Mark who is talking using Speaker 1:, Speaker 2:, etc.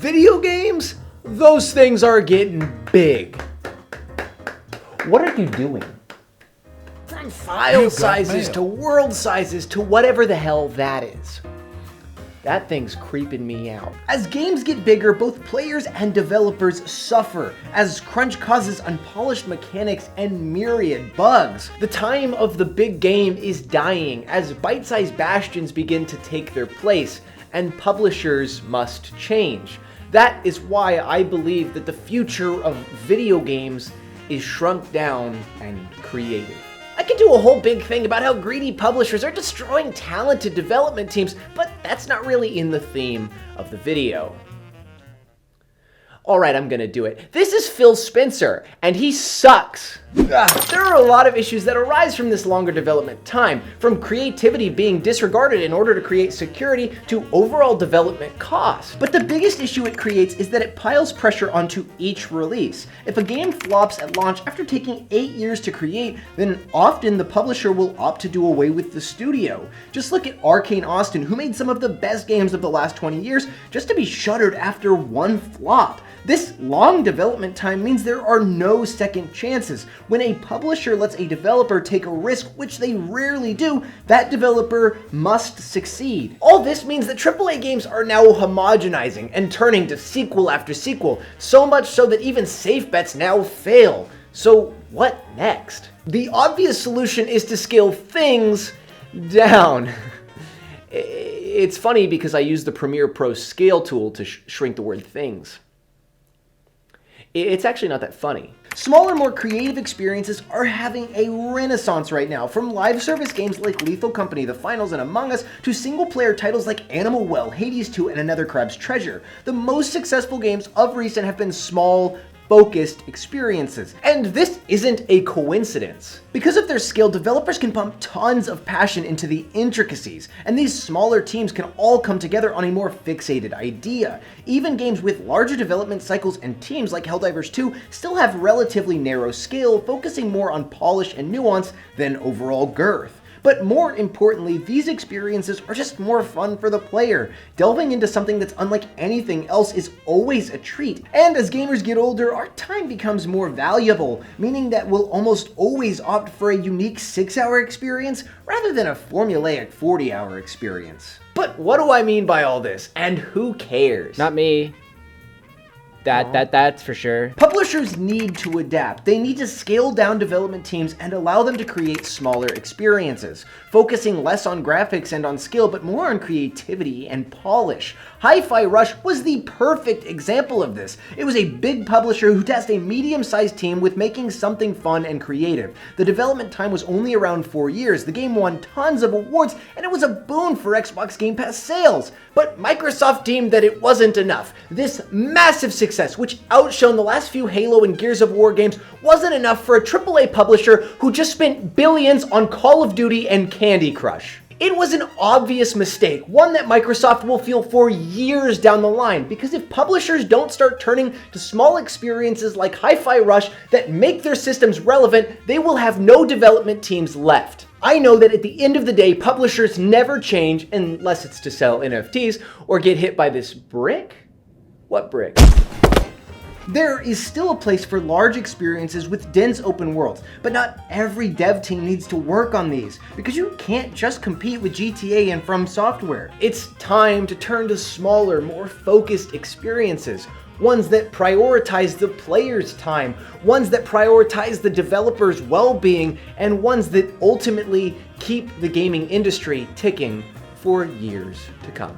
Speaker 1: Video games? Those things are getting big.
Speaker 2: What are you doing?
Speaker 1: From file sizes to world sizes to whatever the hell that is. That thing's creeping me out. As games get bigger, both players and developers suffer, as crunch causes unpolished mechanics and myriad bugs. The time of the big game is dying as bite-sized bastions begin to take their place, and publishers must change. That is why I believe that the future of video games is shrunk down and creative. I could do a whole big thing about how greedy publishers are destroying talented development teams, but that's not really in the theme of the video. Alright, I'm gonna do it. This is Phil Spencer, and he sucks. There are a lot of issues that arise from this longer development time, from creativity being disregarded in order to create security to overall development cost. But the biggest issue it creates is that it piles pressure onto each release. If a game flops at launch after taking 8 years to create, then often the publisher will opt to do away with the studio. Just look at Arcane Austin, who made some of the best games of the last 20 years, just to be shuttered after one flop. This long development time means there are no second chances. When a publisher lets a developer take a risk, which they rarely do, that developer must succeed. All this means that AAA games are now homogenizing and turning to sequel after sequel, so much so that even safe bets now fail. So what next? The obvious solution is to scale things down. It's funny because I use the Premiere Pro scale tool to shrink the word things. It's actually not that funny. Smaller, more creative experiences are having a renaissance right now, from live service games like Lethal Company, The Finals, and Among Us, to single-player titles like Animal Well, Hades 2, and Another Crab's Treasure. The most successful games of recent have been small, focused experiences. And this isn't a coincidence. Because of their scale, developers can pump tons of passion into the intricacies, and these smaller teams can all come together on a more fixated idea. Even games with larger development cycles and teams like Helldivers 2 still have relatively narrow scale, focusing more on polish and nuance than overall girth. But more importantly, these experiences are just more fun for the player. Delving into something that's unlike anything else is always a treat. And as gamers get older, our time becomes more valuable, meaning that we'll almost always opt for a unique 6-hour experience rather than a formulaic 40-hour experience. But what do I mean by all this? And who cares?
Speaker 2: Not me. That's for sure.
Speaker 1: Publishers need to adapt. They need to scale down development teams and allow them to create smaller experiences, focusing less on graphics and on skill, but more on creativity and polish. Hi-Fi Rush was the perfect example of this. It was a big publisher who tasked a medium-sized team with making something fun and creative. The development time was only around 4 years. The game won tons of awards, and it was a boon for Xbox Game Pass sales. But Microsoft deemed that it wasn't enough. This massive success, which outshone the last few Halo and Gears of War games, wasn't enough for a AAA publisher who just spent billions on Call of Duty and Candy Crush. It was an obvious mistake, one that Microsoft will feel for years down the line, because if publishers don't start turning to small experiences like Hi-Fi Rush that make their systems relevant, they will have no development teams left. I know that at the end of the day, publishers never change unless it's to sell NFTs or get hit by this brick? What brick? There is still a place for large experiences with dense open worlds, but not every dev team needs to work on these, because you can't just compete with GTA and From Software. It's time to turn to smaller, more focused experiences, ones that prioritize the player's time, ones that prioritize the developer's well-being, and ones that ultimately keep the gaming industry ticking for years to come.